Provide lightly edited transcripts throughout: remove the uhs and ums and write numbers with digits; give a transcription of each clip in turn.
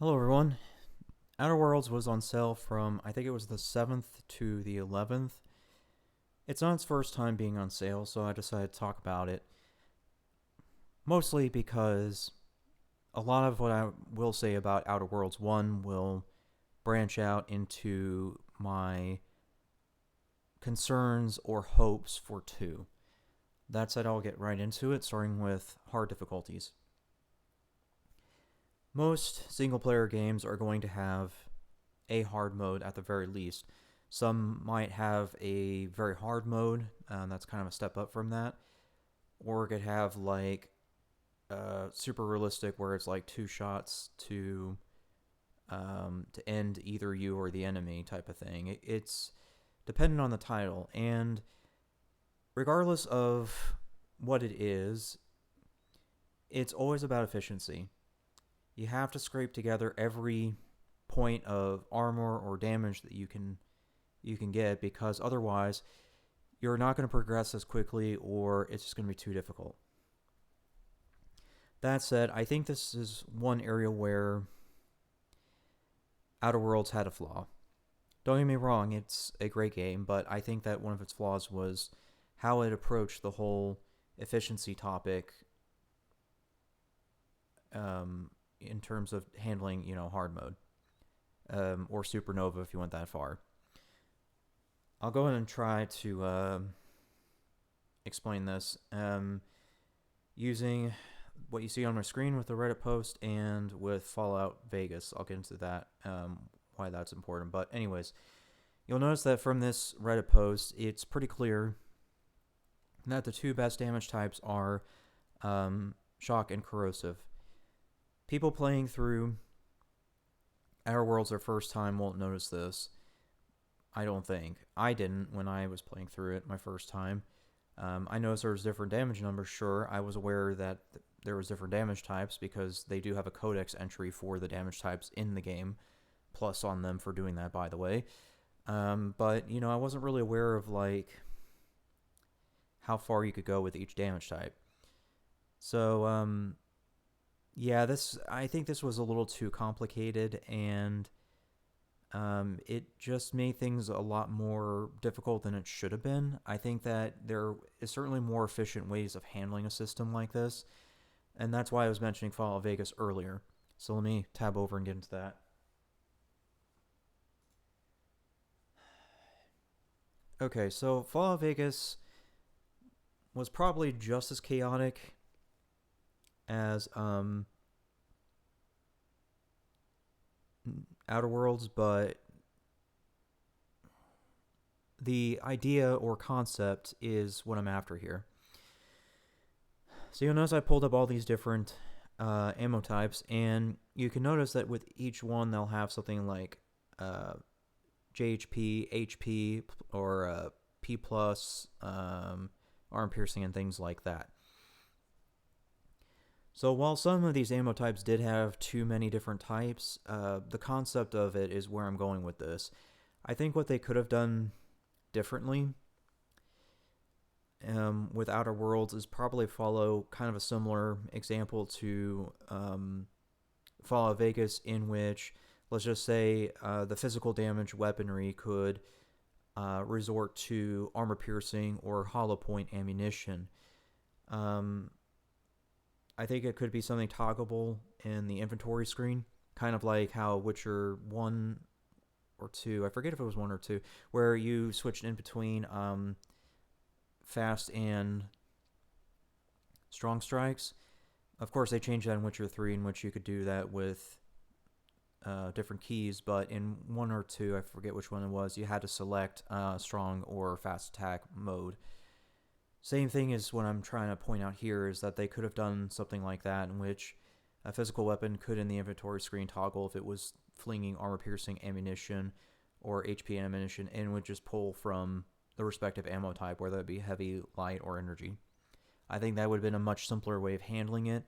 Hello, everyone. Outer Worlds was on sale from, I think it was the 7th to the 11th. It's not its first time being on sale, so I decided to talk about it. Mostly because a lot of what I will say about Outer Worlds 1 will branch out into my concerns or hopes for 2. That said, I'll get right into it, starting with hard difficulties. Most single player games are going to have a hard mode at the very least. Some might have a very hard mode, that's kind of a step up from that, or it could have like super realistic where it's like two shots to end either you or the enemy type of thing. It's dependent on the title, and regardless of what it is, it's always about efficiency. You have to scrape together every point of armor or damage that you can get, because otherwise you're not going to progress as quickly, or it's just going to be too difficult. That said, I think this is one area where Outer Worlds had a flaw. Don't get me wrong, it's a great game, but I think that one of its flaws was how it approached the whole efficiency topic, in terms of handling, hard mode, or supernova if you went that far. I'll go ahead and try to explain this using what you see on my screen with the Reddit post and with Fallout Vegas. I'll get into that, why that's important. But anyways, you'll notice that from this Reddit post, it's pretty clear that the two best damage types are shock and corrosive. People playing through Outer Worlds their first time won't notice this. I don't think. I didn't when I was playing through it my first time. I noticed there was different damage numbers. Sure, I was aware that there was different damage types because they do have a codex entry for the damage types in the game, plus on them for doing that, by the way. But I wasn't really aware of like how far you could go with each damage type. So yeah, I think this was a little too complicated, and it just made things a lot more difficult than it should have been. I think that there is certainly more efficient ways of handling a system like this, and that's why I was mentioning Fallout Vegas earlier. So let me tab over and get into that. Okay, so Fallout Vegas was probably just as chaotic as Outer Worlds, but the idea or concept is what I'm after here. So you'll notice I pulled up all these different ammo types, and you can notice that with each one they'll have something like JHP, HP, or P plus, arm piercing, and things like that. So while some of these ammo types did have too many different types, the concept of it is where I'm going with this. I think what they could have done differently with Outer Worlds is probably follow kind of a similar example to Fallout Vegas, in which, let's just say, the physical damage weaponry could resort to armor piercing or hollow point ammunition. Um, I think it could be something toggable in the inventory screen, kind of like how Witcher 1 or 2, I forget if it was 1 or 2, where you switched in between fast and strong strikes. Of course, they changed that in Witcher 3, in which you could do that with different keys, but in 1 or 2, I forget which one it was, you had to select strong or fast attack mode. Same thing is what I'm trying to point out here, is that they could have done something like that, in which a physical weapon could, in the inventory screen, toggle if it was flinging armor-piercing ammunition or HP ammunition, and would just pull from the respective ammo type, whether it be heavy, light, or energy. I think that would have been a much simpler way of handling it,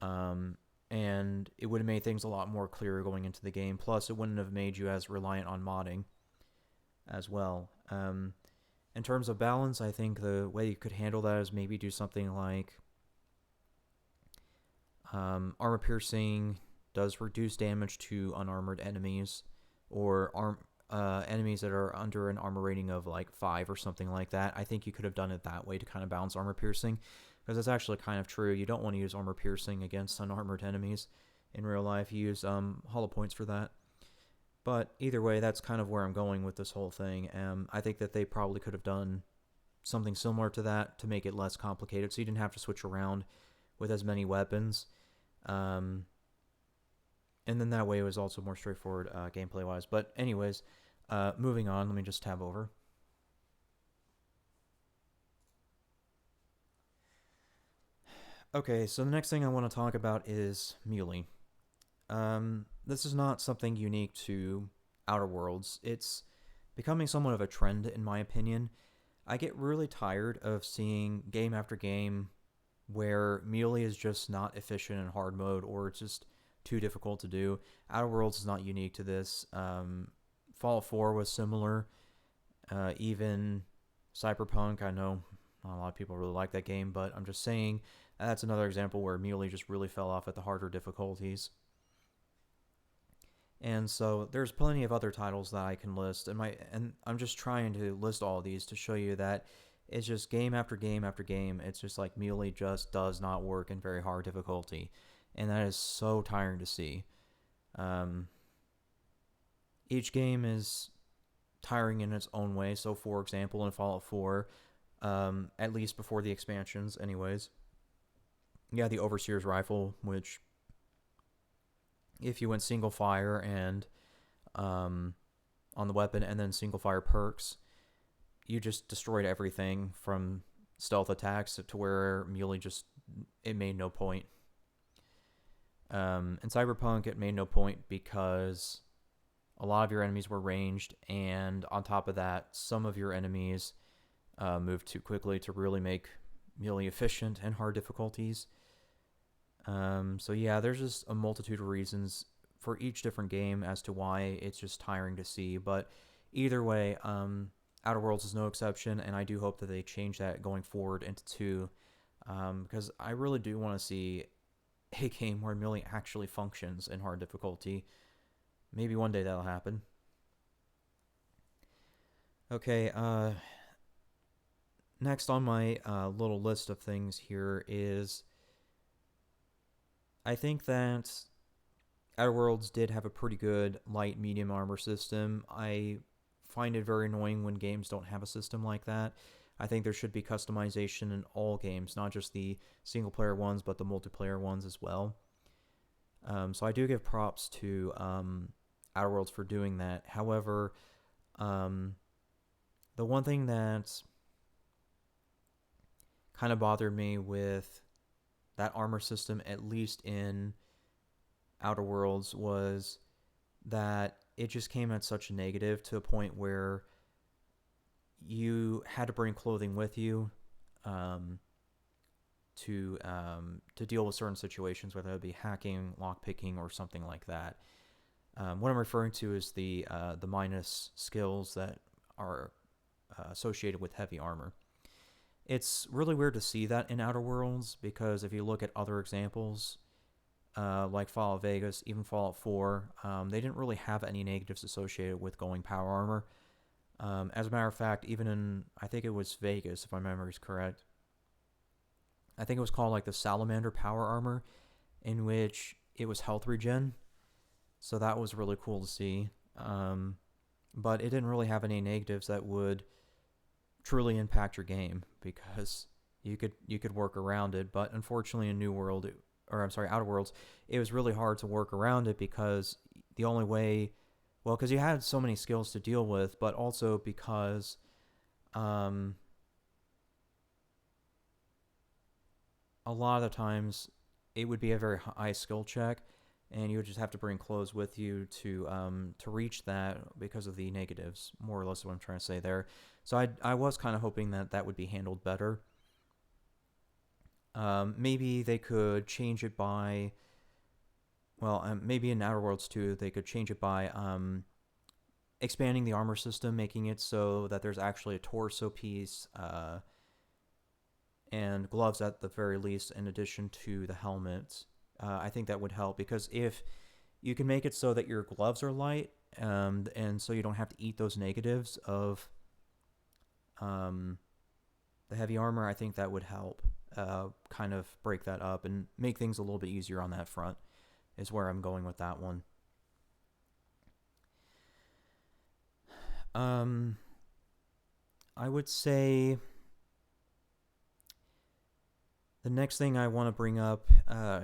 and it would have made things a lot more clear going into the game. Plus, it wouldn't have made you as reliant on modding as well. In terms of balance, I think the way you could handle that is maybe do something like armor piercing does reduce damage to unarmored enemies or enemies that are under an armor rating of like 5 or something like that. I think you could have done it that way to kind of balance armor piercing, because it's actually kind of true. You don't want to use armor piercing against unarmored enemies in real life. You use hollow points for that. But either way, that's kind of where I'm going with this whole thing. I think that they probably could have done something similar to that to make it less complicated, so you didn't have to switch around with as many weapons. And then that way it was also more straightforward gameplay-wise. But anyways, moving on, let me just tab over. Okay, so the next thing I want to talk about is melee. This is not something unique to Outer Worlds. It's becoming somewhat of a trend, in my opinion. I get really tired of seeing game after game where melee is just not efficient in hard mode, or it's just too difficult to do. Outer Worlds is not unique to this. Fallout 4 was similar. Even Cyberpunk, I know not a lot of people really like that game, but I'm just saying that's another example where melee just really fell off at the harder difficulties. And so there's plenty of other titles that I can list, and I'm just trying to list all of these to show you that it's just game after game after game. It's just like melee just does not work in very hard difficulty, and that is so tiring to see. Each game is tiring in its own way. So, for example, in Fallout 4, at least before the expansions, anyways, yeah, the Overseer's Rifle, which if you went single fire and on the weapon and then single fire perks, you just destroyed everything from stealth attacks to where melee just, it made no point. In Cyberpunk, it made no point because a lot of your enemies were ranged, and on top of that, some of your enemies moved too quickly to really make melee efficient in hard difficulties. So yeah, there's just a multitude of reasons for each different game as to why it's just tiring to see. But either way, Outer Worlds is no exception, and I do hope that they change that going forward into 2, because I really do want to see a game where melee actually functions in hard difficulty. Maybe one day that'll happen. Okay, next on my little list of things here is, I think that Outer Worlds did have a pretty good light medium armor system. I find it very annoying when games don't have a system like that. I think there should be customization in all games, not just the single player ones, but the multiplayer ones as well. So I do give props to Outer Worlds for doing that. However, the one thing that kind of bothered me with that armor system, at least in Outer Worlds, was that it just came at such a negative, to a point where you had to bring clothing with you to deal with certain situations, whether it be hacking, lockpicking, or something like that. What I'm referring to is the minus skills that are associated with heavy armor. It's really weird to see that in Outer Worlds, because if you look at other examples, like Fallout Vegas, even Fallout 4, they didn't really have any negatives associated with going power armor. As a matter of fact, even in, I think it was Vegas, if my memory is correct, I think it was called like the Salamander power armor, in which it was health regen. So that was really cool to see. But it didn't really have any negatives that would truly impact your game, because you could work around it. But unfortunately, in Outer Worlds, it was really hard to work around it, because the only way, well, because you had so many skills to deal with, but also because a lot of the times it would be a very high skill check, and you would just have to bring clothes with you to reach that, because of the negatives, more or less what I'm trying to say there. So I was kind of hoping that that would be handled better. Maybe they could change it by, well, maybe in Outer Worlds 2, they could change it by expanding the armor system, making it so that there's actually a torso piece and gloves at the very least, in addition to the helmets. I think that would help, because if you can make it so that your gloves are light, and so you don't have to eat those negatives of um, the heavy armor, I think that would help kind of break that up and make things a little bit easier on that front, is where I'm going with that one. I would say the next thing I want to bring up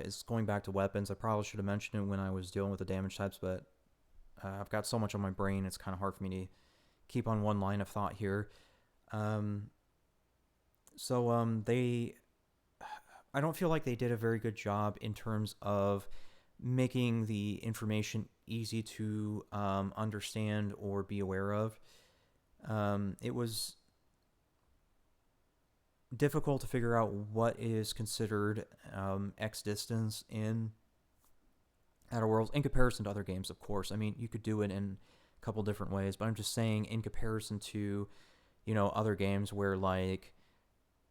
is going back to weapons. I probably should have mentioned it when I was dealing with the damage types, but I've got so much on my brain, it's kind of hard for me to keep on one line of thought here. Um, they, I don't feel like they did a very good job in terms of making the information easy to understand or be aware of. It was difficult to figure out what is considered X distance in Outer Worlds in comparison to other games, of course. I mean, you could do it in a couple different ways, but I'm just saying in comparison to, other games where, like,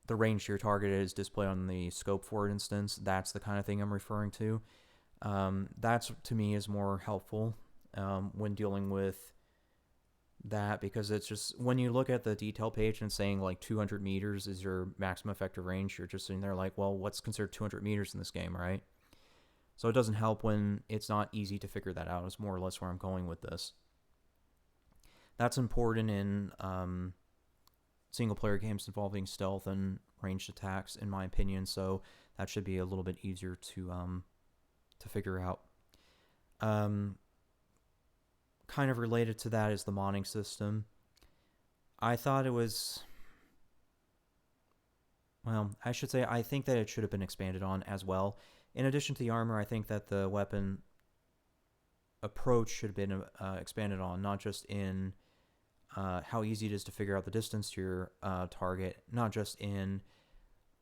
the range to your target is displayed on the scope, for instance. That's the kind of thing I'm referring to. That's, to me, is more helpful when dealing with that, because it's just, when you look at the detail page and saying like 200 meters is your maximum effective range, you're just sitting there like, well, what's considered 200 meters in this game, right? So it doesn't help when it's not easy to figure that out, is more or less where I'm going with this. That's important in single player games involving stealth and ranged attacks, in my opinion, so that should be a little bit easier to figure out. Kind of related to that is the modding system. I thought it was, well, I should say I think that it should have been expanded on as well. In addition to the armor, I think that the weapon approach should have been expanded on, not just in how easy it is to figure out the distance to your target, not just in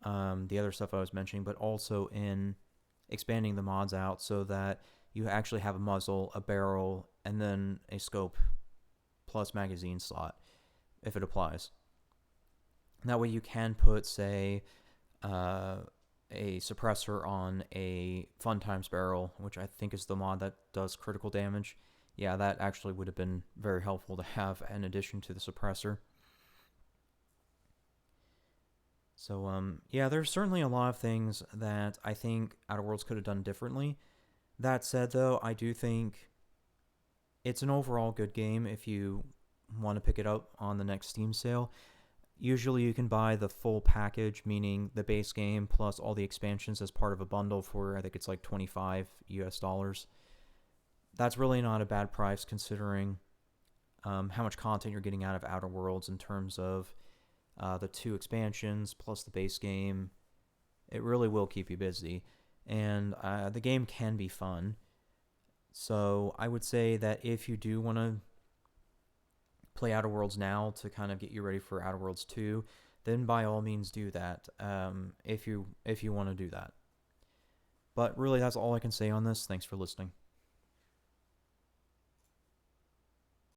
the other stuff I was mentioning, but also in expanding the mods out so that you actually have a muzzle, a barrel, and then a scope plus magazine slot, if it applies. That way you can put, say, a suppressor on a Fun Times barrel, which I think is the mod that does critical damage. Yeah, that actually would have been very helpful to have in addition to the suppressor. So, yeah, there's certainly a lot of things that I think Outer Worlds could have done differently. That said, though, I do think it's an overall good game if you want to pick it up on the next Steam sale. Usually you can buy the full package, meaning the base game plus all the expansions as part of a bundle for, I think it's like $25 US. That's really not a bad price considering how much content you're getting out of Outer Worlds in terms of the 2 expansions plus the base game. It really will keep you busy. And the game can be fun. So I would say that if you do want to play Outer Worlds now to kind of get you ready for Outer Worlds 2, then by all means do that, if you want to do that. But really, that's all I can say on this. Thanks for listening.